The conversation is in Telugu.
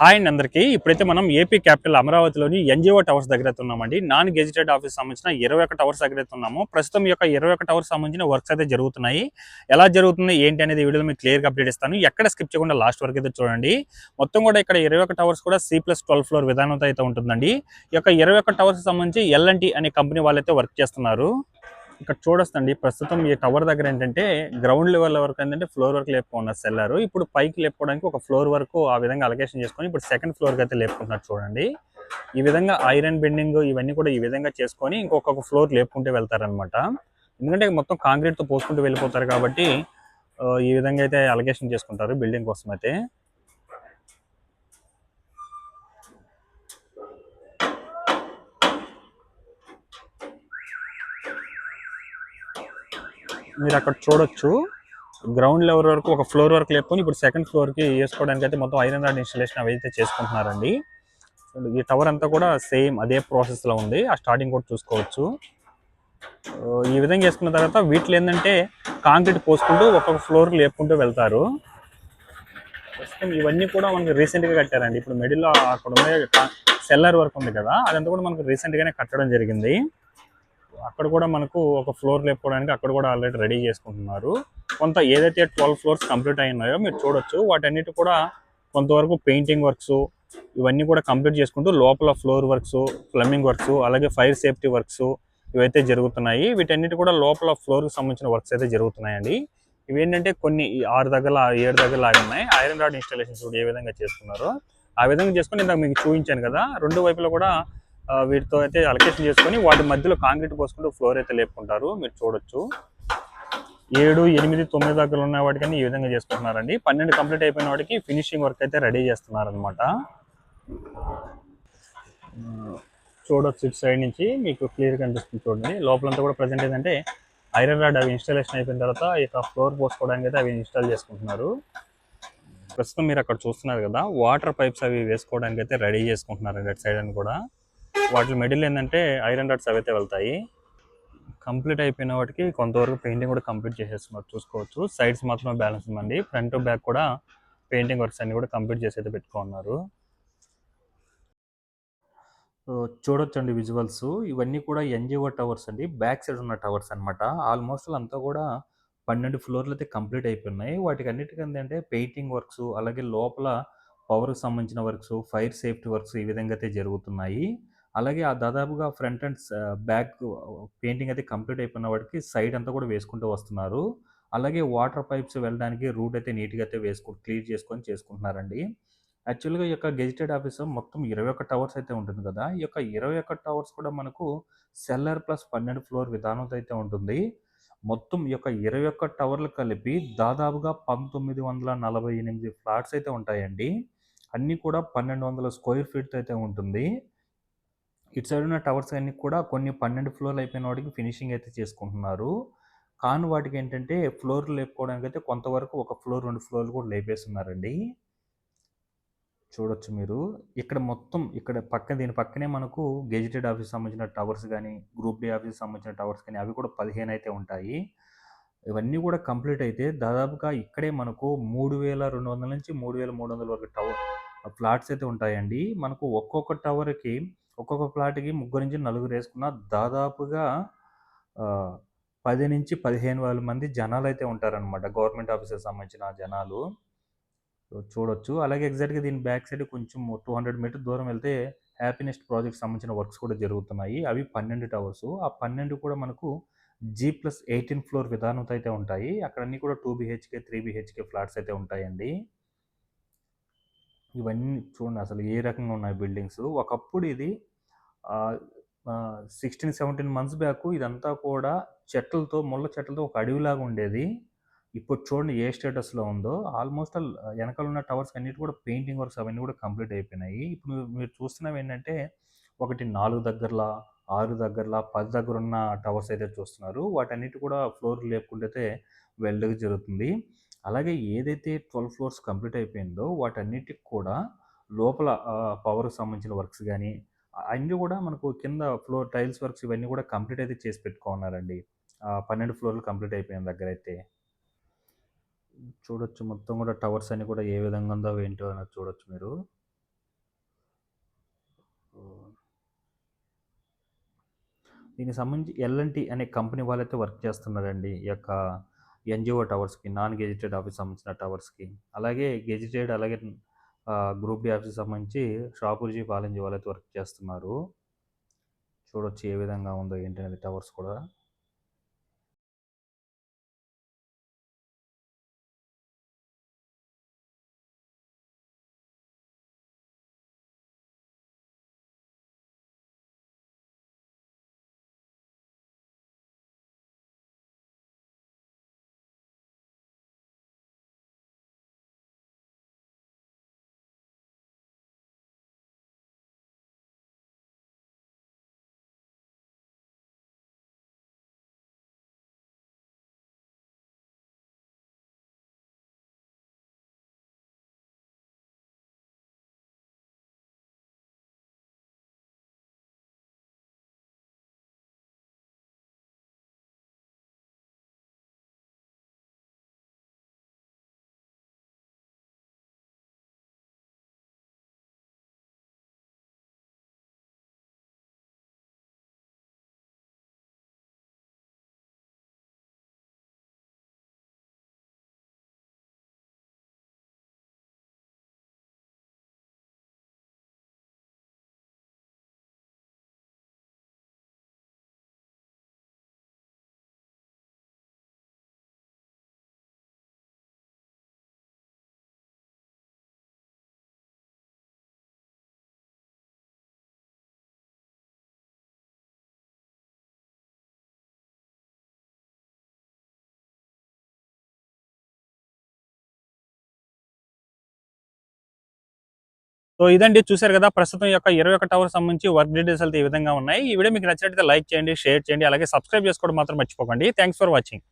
హాయ్ అండి అందరికీ. ఇప్పుడైతే మనం ఏపీ క్యాపిటల్ అమరావతిలోని ఎన్‌జీఓ టవర్స్ దగ్గర అయితే ఉన్నామండి. నాన్ గెజిటెడ్ ఆఫీస్ సంబంధించిన 21 టవర్స్ దగ్గర అయితే ఉన్నాము. ప్రస్తుతం ఈ యొక్క 21 టవర్స్ సంబంధించిన వర్క్స్ అయితే జరుగుతున్నాయి. ఎలా జరుగుతుంది ఏంటి అనేది ఈ వీడియోలో మీకు క్లియర్‌గా అప్డేట్ ఇస్తాను. ఎక్కడ స్కిప్ చేయకుండా లాస్ట్ వరకు అయితే చూడండి. మొత్తం కూడా ఇక్కడ 21 టవర్స్ కూడా C+12 ఫ్లోర్ విధానంతో అయితే ఉంటుందండి. ఈ యొక్క 21 టవర్స్ సంబంధించి ఎల్&టీ అనే కంపెనీ వాళ్ళైతే వర్క్ చేస్తున్నారు. ఇక్కడ చూడొచ్చండి ప్రస్తుతం ఈ టవర్ దగ్గర ఏంటంటే గ్రౌండ్ లెవెల్ వరకు ఏంటంటే ఫ్లోర్ వరకు లేపుకున్నారు సెల్లారు. ఇప్పుడు పైకి లేపుకోవడానికి ఒక ఫ్లోర్ వరకు ఆ విధంగా అలొకేషన్ చేసుకొని ఇప్పుడు సెకండ్ ఫ్లోర్కి అయితే లేపుకుంటున్నారు చూడండి. ఈ విధంగా ఐరన్ బెండింగ్ ఇవన్నీ కూడా ఈ విధంగా చేసుకొని ఇంకొక ఫ్లోర్ లేపుకుంటూ వెళ్తారనమాట. ఎందుకంటే మొత్తం కాంక్రీట్తో పోసుకుంటూ వెళ్ళిపోతారు కాబట్టి ఈ విధంగా అయితే అలొకేషన్ చేసుకుంటారు బిల్డింగ్ కోసం అయితే. మీరు అక్కడ చూడొచ్చు గ్రౌండ్ లెవెల్ వరకు ఒక ఫ్లోర్ వరకు లేపుకొని ఇప్పుడు సెకండ్ ఫ్లోర్కి వేసుకోవడానికి అయితే మొత్తం ఐరన్ రాడ్ ఇన్స్టాలేషన్ అవి అయితే చేసుకుంటున్నారండి. ఈ టవర్ అంతా కూడా సేమ్ అదే ప్రాసెస్లో ఉంది. ఆ స్టార్టింగ్ కూడా చూసుకోవచ్చు. ఈ విధంగా చేసుకున్న తర్వాత వీటిలో ఏంటంటే కాంక్రీట్ పోసుకుంటూ ఒక్కొక్క ఫ్లోర్ లేపుకుంటూ వెళ్తారు. ప్రస్తుతం ఇవన్నీ కూడా మనకి రీసెంట్గా కట్టారండి. ఇప్పుడు మిడిల్లో అక్కడ ఉండే సెల్లర్ వర్క్ ఉంది కదా, అదంతా కూడా మనకు రీసెంట్గానే కట్టడం జరిగింది. అక్కడ కూడా మనకు ఒక ఫ్లోర్ లేపుకోవడానికి అక్కడ కూడా ఆల్రెడీ రెడీ చేసుకుంటున్నారు. కొంత ఏదైతే 12 ఫ్లోర్స్ కంప్లీట్ అయినాయో మీరు చూడొచ్చు, వాటన్నిటి కూడా కొంతవరకు పెయింటింగ్ వర్క్స్ ఇవన్నీ కూడా కంప్లీట్ చేసుకుంటూ లోపల ఫ్లోర్ వర్క్స్, ప్లంబింగ్ వర్క్స్, అలాగే ఫైర్ సేఫ్టీ వర్క్స్ ఇవైతే జరుగుతున్నాయి. వీటన్నిటి కూడా లోపల ఫ్లోర్కి సంబంధించిన వర్క్స్ అయితే జరుగుతున్నాయండి. ఇవేంటంటే కొన్ని 6 దగ్గర 7 దగ్గర లాగా ఉన్నాయి. ఐరన్ రాడ్ ఇన్స్టాలేషన్స్ కూడా ఏ విధంగా చేస్తున్నారో ఆ విధంగా చేసుకుని ఇందాక మీకు చూపించాను కదా, రెండు వైపులా కూడా వీటితో అయితే అలొకేషన్ చేసుకొని వాటి మధ్యలో కాంక్రీట్ పోసుకుంటూ ఫ్లోర్ అయితే లేపుకుంటారు. మీరు చూడొచ్చు 7, 8, 9 దగ్గర ఉన్న వాటికని ఈ విధంగా చేసుకుంటున్నారండి. 12 కంప్లీట్ అయిపోయిన వాటికి ఫినిషింగ్ వర్క్ అయితే రెడీ చేస్తున్నారనమాట. చూడొచ్చు ఇటు సైడ్ నుంచి మీకు క్లియర్గా కనిపిస్తుంది చూడండి. లోపలంతా కూడా ప్రజెంట్ ఏంటంటే ఐరన్ రాడ్ అవి ఇన్స్టాలేషన్ అయిపోయిన తర్వాత ఇక ఫ్లోర్ పోసుకోవడానికి అయితే అవి ఇన్స్టాల్ చేసుకుంటున్నారు. ప్రస్తుతం మీరు అక్కడ చూస్తున్నారు కదా, వాటర్ పైప్స్ అవి వేసుకోవడానికి అయితే రెడీ చేసుకుంటున్నారు అటు సైడ్ అని కూడా. వాటి మిడిల్ ఏంటంటే ఐరన్ రాడ్స్ అవైతే వెళ్తాయి. కంప్లీట్ అయిపోయిన వాటికి కొంతవరకు పెయింటింగ్ కూడా కంప్లీట్ చేసేస్తున్నారు చూసుకోవచ్చు. సైడ్స్ మాత్రమే బ్యాలెన్స్ ఉందండి. ఫ్రంట్ బ్యాక్ కూడా పెయింటింగ్ వర్క్స్ అన్ని కూడా కంప్లీట్ చేసి అయితే పెట్టుకున్నారు. చూడొచ్చండి విజువల్స్ ఇవన్నీ కూడా ఎన్‌జీఓ టవర్స్ అండి. బ్యాక్ సైడ్ ఉన్న టవర్స్ అనమాట. ఆల్మోస్ట్ అంతా కూడా 12 ఫ్లోర్లు అయితే కంప్లీట్ అయిపోయినాయి. వాటికి అన్నిటికీ ఏంటంటే పెయింటింగ్ వర్క్స్, అలాగే లోపల పవర్కి సంబంధించిన వర్క్స్, ఫైర్ సేఫ్టీ వర్క్స్ ఈ విధంగా అయితే జరుగుతున్నాయి. అలాగే ఆ దాదాపుగా ఫ్రంట్ అండ్ బ్యాక్ పెయింటింగ్ అయితే కంప్లీట్ అయిపోయిన వాటికి సైడ్ అంతా కూడా వేసుకుంటూ వస్తున్నారు. అలాగే వాటర్ పైప్స్ వెళ్ళడానికి రూట్ అయితే నీట్‌గా అయితే క్లియర్ చేసుకొని చేసుకుంటున్నారండి. యాక్చువల్‌గా ఈ యొక్క గెజిటెడ్ ఆఫీసు మొత్తం 21 టవర్స్ అయితే ఉంటుంది కదా, ఈ యొక్క 21 టవర్స్ కూడా మనకు సెల్లర్ ప్లస్ 12 ఫ్లోర్ విధానంతో అయితే ఉంటుంది. మొత్తం ఈ యొక్క 21 టవర్లు కలిపి దాదాపుగా 1948 ఫ్లాట్స్ అయితే ఉంటాయండి. అన్నీ కూడా 1200 స్క్వేర్ ఫీట్‌తో అయితే ఉంటుంది. ఇటు సైడ్ ఉన్న టవర్స్ అన్నీ కూడా కొన్ని 12 ఫ్లోర్లు అయిపోయిన వాటికి ఫినిషింగ్ అయితే చేసుకుంటున్నారు. కాని వాటికి ఏంటంటే ఫ్లోర్లు లేపుకోవడానికి అయితే కొంతవరకు ఒక ఫ్లోర్, 2 ఫ్లోర్లు కూడా లేపేస్తున్నారండి. చూడొచ్చు మీరు. ఇక్కడ మొత్తం ఇక్కడ దీని పక్కనే మనకు గెజిటెడ్ ఆఫీస్ సంబంధించిన టవర్స్ గానీ, గ్రూప్ డి ఆఫీస్‌కి సంబంధించిన టవర్స్ కానీ అవి కూడా 15 అయితే ఉంటాయి. ఇవన్నీ కూడా కంప్లీట్ అయితే దాదాపుగా ఇక్కడే మనకు 3200 నుంచి 3300 వరకు ఫ్లాట్స్ అయితే ఉంటాయండి. మనకు ఒక్కొక్క టవర్‌కి ఒక్కొక్క ఫ్లాట్‌కి ముగ్గురు నుంచి నలుగురు వేసుకున్న దాదాపుగా 10,000-15,000 మంది జనాలైతే ఉంటారనమాట. గవర్నమెంట్ ఆఫీస్‌కి సంబంధించిన జనాలు. చూడొచ్చు. అలాగే ఎగ్జాక్ట్‌గా దీని బ్యాక్ సైడ్ కొంచెం 200 మీటర్ దూరం వెళ్తే హ్యాపీనెస్ట్ ప్రాజెక్ట్ సంబంధించిన వర్క్స్ కూడా జరుగుతున్నాయి. అవి 12 టవర్స్. ఆ 12 కూడా మనకు G+18 ఫ్లోర్ విధానంతో అయితే ఉంటాయి. అక్కడ అన్నీ కూడా 2 బీహెచ్‌కే, 3 బీహెచ్‌కే ఫ్లాట్స్ అయితే ఉంటాయండి. ఇవన్నీ చూడండి అసలు ఏ రకంగా ఉన్నాయి బిల్డింగ్స్. ఒకప్పుడు ఇది 16, 17 మంత్స్ బ్యాక్ ఇదంతా కూడా చెట్లతో, ముళ్ళ చెట్లతో ఒక అడవిలాగా ఉండేది. ఇప్పుడు చూడండి ఏ స్టేటస్‌లో ఉందో. ఆల్మోస్ట్ వెనకాల ఉన్న టవర్స్ అన్నిటి కూడా పెయింటింగ్ వర్క్స్ అవన్నీ కూడా కంప్లీట్ అయిపోయినాయి. ఇప్పుడు మీరు చూస్తున్నవి ఏంటంటే ఒకటి 4 దగ్గరలా, 6 దగ్గరలా, 10 దగ్గర ఉన్న టవర్స్ అయితే చూస్తున్నారు. వాటన్నిటి కూడా ఫ్లోర్ లేపుకుంటైతే వెళ్ళడం జరుగుతుంది. అలాగే ఏదైతే 12 ఫ్లోర్స్ కంప్లీట్ అయిపోయిందో వాటన్నిటికి కూడా లోపల పవర్‌కి సంబంధించిన వర్క్స్ గానీ, అన్నీ కూడా మనకు కింద ఫ్లోర్ టైల్స్ వర్క్స్ ఇవన్నీ కూడా కంప్లీట్ అయితే చేసి పెట్టుకున్నారండి. 12 ఫ్లోర్‌లు కంప్లీట్ అయిపోయిన దగ్గరైతే. చూడొచ్చు మొత్తం కూడా టవర్స్ అన్నీ కూడా ఏ విధంగా ఉందో ఏంటో అనేది చూడొచ్చు మీరు. దీనికి సంబంధించి ఎల్ఎన్టీ అనే కంపెనీ వాళ్ళైతే వర్క్ చేస్తున్నారండి ఈ యొక్క ఎన్జిఓ టవర్స్కి, నాన్ గెజిటెడ్ ఆఫీస్ సంబంధించిన టవర్స్కి. అలాగే గెజిటెడ్, అలాగే గ్రూప్ డి ఆఫీస్కి సంబంధించి షాపూర్జీ పాలెంజీ వాళ్ళైతే వర్క్ చేస్తున్నారు. చూడొచ్చు ఏ విధంగా ఉందో ఏంటి అనేది టవర్స్ కూడా. సో ఇదండి, చూశారు కదా ప్రస్తుతం ఈ యొక్క 21 టవర్ సంబంధించి వర్క్ డీటెయిల్స్ అయితే ఈ విధంగా ఉన్నాయి. ఈ వీడియో మీకు నచ్చినట్లయితే లైక్ చేయండి, షేర్ చేయండి, అలాగే సబ్స్క్రైబ్ చేసుకోవడం మాత్రం మర్చిపోకండి. Thanks for watching.